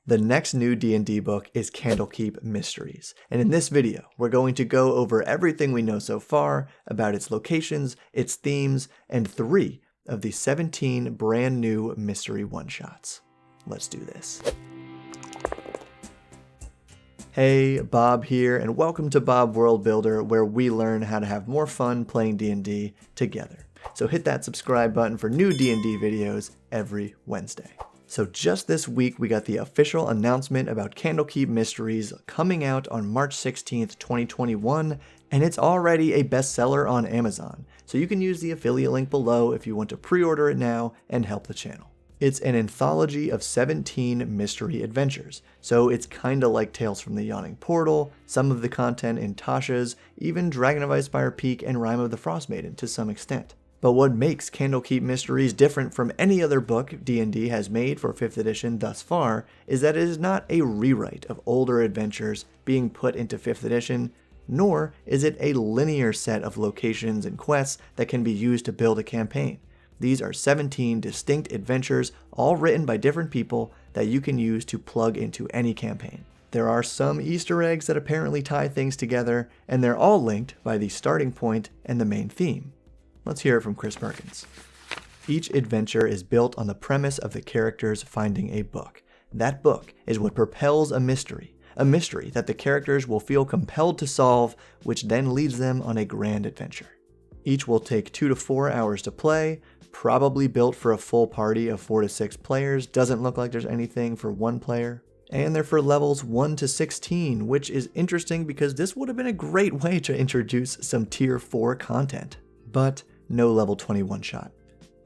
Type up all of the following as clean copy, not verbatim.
The next new D&D book is Candlekeep Mysteries, and in this video, we're going to go over everything we know so far about its locations, its themes, and 3 of the 17 brand new mystery one-shots. Let's do this. Hey, Bob here, and welcome to Bob World Builder, where we learn how to have more fun playing D&D together. So hit that subscribe button for new D&D videos every Wednesday. So just this week, we got the official announcement about Candlekeep Mysteries coming out on March 16th, 2021, and it's already a bestseller on Amazon. So you can use the affiliate link below if you want to pre-order it now and help the channel. It's an anthology of 17 mystery adventures, so it's kinda like Tales from the Yawning Portal, some of the content in Tasha's, even Dragon of Icespire Peak and Rime of the Frostmaiden to some extent. But what makes Candlekeep Mysteries different from any other book D&D has made for 5th edition thus far is that it is not a rewrite of older adventures being put into 5th edition, nor is it a linear set of locations and quests that can be used to build a campaign. These are 17 distinct adventures, all written by different people that you can use to plug into any campaign. There are some Easter eggs that apparently tie things together, and they're all linked by the starting point and the main theme. Let's hear it from Chris Perkins. Each adventure is built on the premise of the characters finding a book. That book is what propels a mystery that the characters will feel compelled to solve, which then leads them on a grand adventure. Each will take 2 to 4 hours to play, probably built for a full party of 4 to 6 players, doesn't look like there's anything for 1 player. And they're for levels 1 to 16, which is interesting because this would have been a great way to introduce some tier 4 content. But no level 21 shot.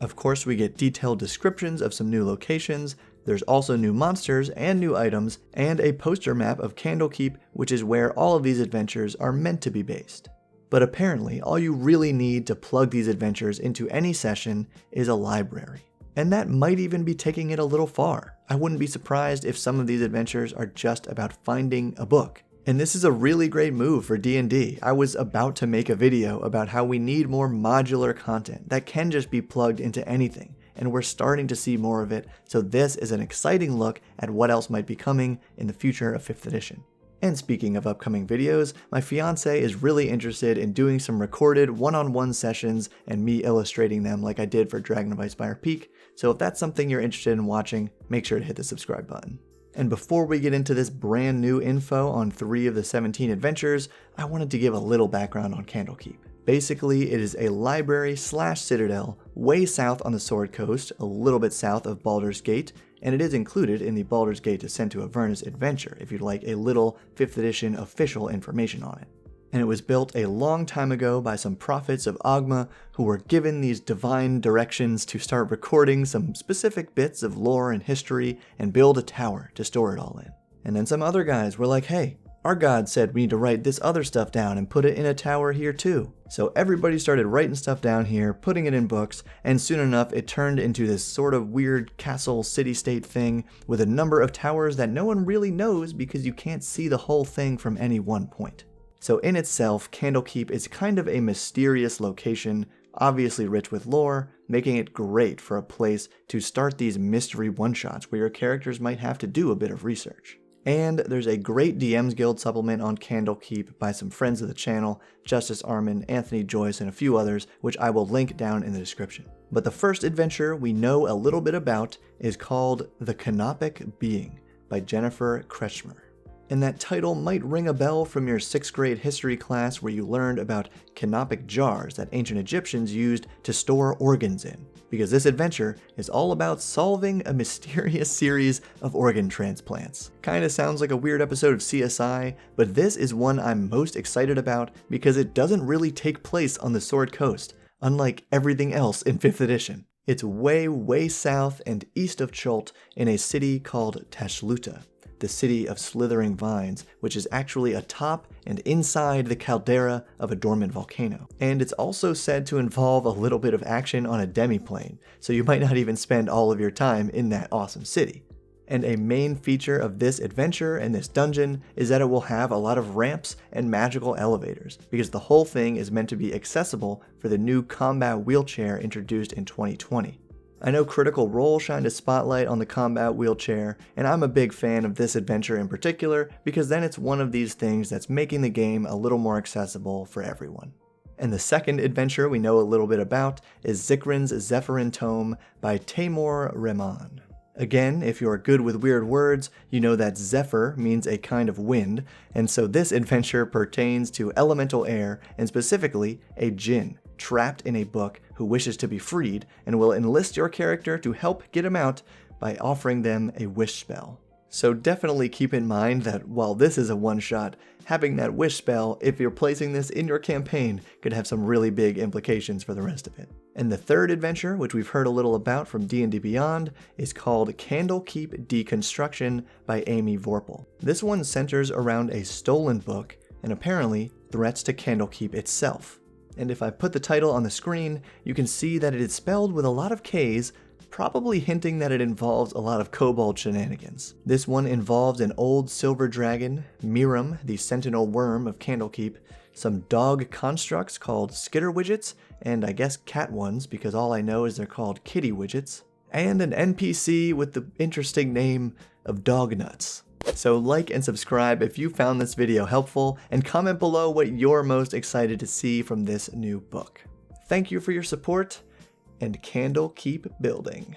Of course, we get detailed descriptions of some new locations, there's also new monsters and new items, and a poster map of Candlekeep, which is where all of these adventures are meant to be based. But apparently, all you really need to plug these adventures into any session is a library. And that might even be taking it a little far. I wouldn't be surprised if some of these adventures are just about finding a book. And this is a really great move for D&D. I was about to make a video about how we need more modular content that can just be plugged into anything, and we're starting to see more of it, so this is an exciting look at what else might be coming in the future of 5th edition. And speaking of upcoming videos, my fiance is really interested in doing some recorded one-on-one sessions and me illustrating them like I did for Dragon of Icespire Peak, so if that's something you're interested in watching, make sure to hit the subscribe button. And before we get into this brand new info on 3 of the 17 adventures, I wanted to give a little background on Candlekeep. Basically, it is a library/citadel way south on the Sword Coast, a little bit south of Baldur's Gate, and it is included in the Baldur's Gate Descent to Avernus adventure if you'd like a little 5th edition official information on it. And it was built a long time ago by some prophets of Ogma who were given these divine directions to start recording some specific bits of lore and history and build a tower to store it all in. And then some other guys were like, hey, our god said we need to write this other stuff down and put it in a tower here too. So everybody started writing stuff down here, putting it in books, and soon enough it turned into this sort of weird castle city-state thing with a number of towers that no one really knows because you can't see the whole thing from any one point. So in itself, Candlekeep is kind of a mysterious location, obviously rich with lore, making it great for a place to start these mystery one-shots where your characters might have to do a bit of research. And there's a great DM's Guild supplement on Candlekeep by some friends of the channel, Justice Armin, Anthony Joyce, and a few others, which I will link down in the description. But the first adventure we know a little bit about is called The Canopic Being by Jennifer Kretschmer. And that title might ring a bell from your 6th grade history class where you learned about canopic jars that ancient Egyptians used to store organs in, because this adventure is all about solving a mysterious series of organ transplants. Kinda sounds like a weird episode of CSI, but this is one I'm most excited about because it doesn't really take place on the Sword Coast, unlike everything else in 5th edition. It's way south and east of Chult in a city called Tashluta, the city of slithering vines, which is actually atop and inside the caldera of a dormant volcano. And it's also said to involve a little bit of action on a demiplane, so you might not even spend all of your time in that awesome city. And a main feature of this adventure and this dungeon is that it will have a lot of ramps and magical elevators, because the whole thing is meant to be accessible for the new combat wheelchair introduced in 2020. I know Critical Role shined a spotlight on the combat wheelchair, and I'm a big fan of this adventure in particular because then it's one of these things that's making the game a little more accessible for everyone. And the second adventure we know a little bit about is Zikran's Zephyrean Tome by Taimur Rehman. Again, if you're good with weird words, you know that Zephyr means a kind of wind, and so this adventure pertains to elemental air, and specifically a djinn trapped in a book who wishes to be freed and will enlist your character to help get him out by offering them a wish spell. So definitely keep in mind that while this is a one-shot, having that wish spell, if you're placing this in your campaign, could have some really big implications for the rest of it. And the third adventure, which we've heard a little about from D&D Beyond, is called Kandlekeep Dekonstruktion by Amy Vorpal. This one centers around a stolen book and apparently threats to Candlekeep itself. And if I put the title on the screen, you can see that it is spelled with a lot of K's, probably hinting that it involves a lot of kobold shenanigans. This one involves an old silver dragon, Miram, the sentinel worm of Candlekeep, some dog constructs called skitter widgets, and I guess cat ones because all I know is they're called kitty widgets, and an NPC with the interesting name of Dog Nuts. So like and subscribe if you found this video helpful, and comment below what you're most excited to see from this new book. Thank you for your support, and Candle keep building.